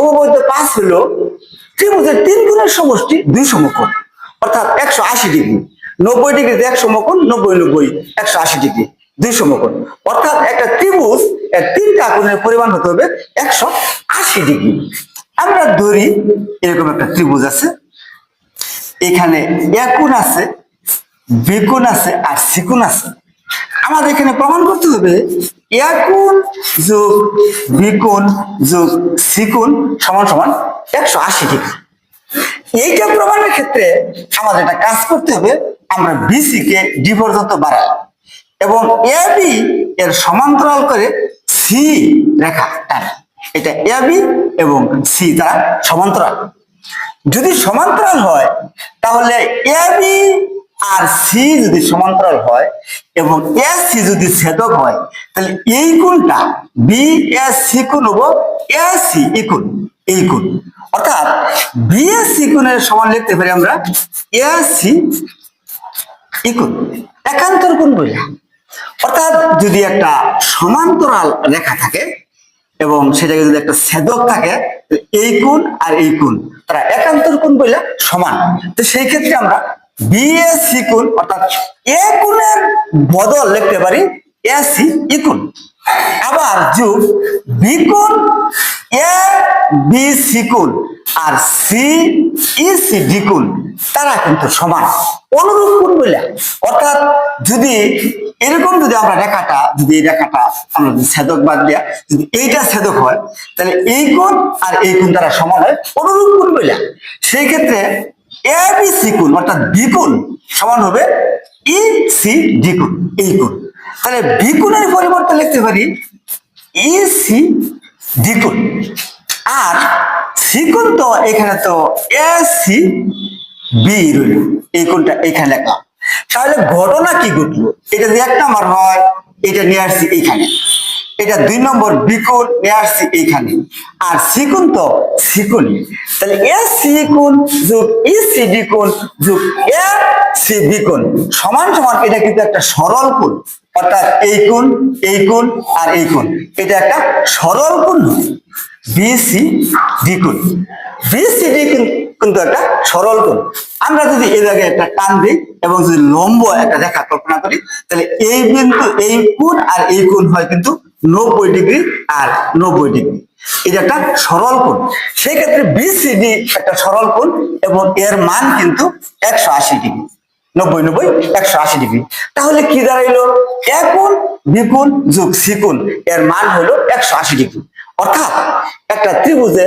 উপপাদ্য 5 হলো ত্রিভুজের 3 গুণের সমষ্টি 2 সমকোণ, অর্থাৎ 180 ডিগ্রি। 90 ডিগ্রিতে 1 সমকোণ, 90 90 180 ডিগ্রি 2 সমকোণ, অর্থাৎ একটা ত্রিভুজ এর 3টা কোণের পরিমাণ হতে হবে 180 ডিগ্রি। আমরা ধরি এরকম একটা ত্রিভুজ আছে, এখানে এ কোণ আছে, বি কোণ আছে আর সি কোণ আছে। আমাদের এখানে প্রমাণ করতে হবে এ কোণ যোগ বি কোণ যোগ সি কোণ সমান সমান 180 ডিগ্রি। এইটা প্রমাণের ক্ষেত্রে আমাদের একটা কাজ করতে হবে, আমরা বিসি কে ডি পর্যন্ত বাড়াই এবং এ বি এর সমান্তরাল করে সি রেখা টানি। এটা এ বি এবং সি তারা সমান্তরাল। যদি সমান্তরাল হয় তাহলে এ বি আর সি যদি সমান্তরাল হয় এবং এ সি যদি ছেদক হয়, তাহলে এই কোণটা বি এ সি কোণ হবো এ সি ই কোণ, এই কোণ। অর্থাৎ বি এ সি কোণের সমান লিখতে পারি আমরা এ সি ই কোণ, একান্তর কোণ বলে। অর্থাৎ যদি একটা সমান্তরাল রেখা থাকে এবং সেটাকে যদি একটা ছেদক থাকে, এই কোণ আর এই কোণ তারা একান্তর কোণ বলে সমান। তো সেই ক্ষেত্রে আমরা বি এ সি কোণ অর্থাৎ এ কোণের বদল লিখতে পারি এ সি ই কোণ। আবার যোগ বি কোণ এ বি সি কোণ আর সি ই সি ডি কোণ তারা কিন্তু সমান, অনুরূপ কোণ বলে। অর্থাৎ যদি এরকম যদি আমরা রেখাটা যদি এই রেখাটা আমরা যদি ছেদক বাদ দিয়া যদি এইটা ছেদক হয়, তাহলে এই কোণ আর এই কোণ তারা সমান হয়, অনুরূপ কোণ বলে। সেই ক্ষেত্রে এ বি সি কোণ অর্থাৎ বি কোণ সমান হবে ই সি ডি কোণ, এই কোণ। তাহলে বি কোণের পরিবর্তে লিখতে পারি ই সি ডি কোণ। আর সি কোণ তো এখানে তো এ সি বি রইল, এই কোণটা এখানে লেখা। তাহলে ঘটনা কি ঘটলো? এটা যদি 1 নম্বর হয়, এটা নিয়ে আসছি এইখানে, এটা 2 নম্বর বি কোণ নিয়ে আসছি এইখানে, আর সি কোণ তো সি কোণ। তাহলে এ সি কোণ যোগ ই সি ডি কোণ যোগ এ সি বি কোণ সমান সমান এটা কিন্তু একটা সরল কোণ। অর্থাৎ এই কোণ আর এই কোণ এটা একটা সরল কোণ বি সি ডি কোণ। বি সি ডি কিন্তু একটা সরল কোণ। আমরা যদি এই জায়গায় একটা টান দিই এবং যদি লম্ব একটা রেখা কল্পনা করি, তাহলে এই বিন্দু এই কোণ আর এই কোণ হয় কিন্তু 90 ডিগ্রি আর 90 ডিগ্রি। এটা একটা সরল কোণ। সেই ক্ষেত্রে বিসিডি একটা সরল কোণ এবং এর মান কিন্তু 180 ডিগ্রি, 90 90 180 ডিগ্রি। তাহলে কি দাঁড়াইলো? এ কোণ বি কোণ যোগ সি কোণ এর মান হলো 180 ডিগ্রি। অর্থাৎ একটা ত্রিভুজের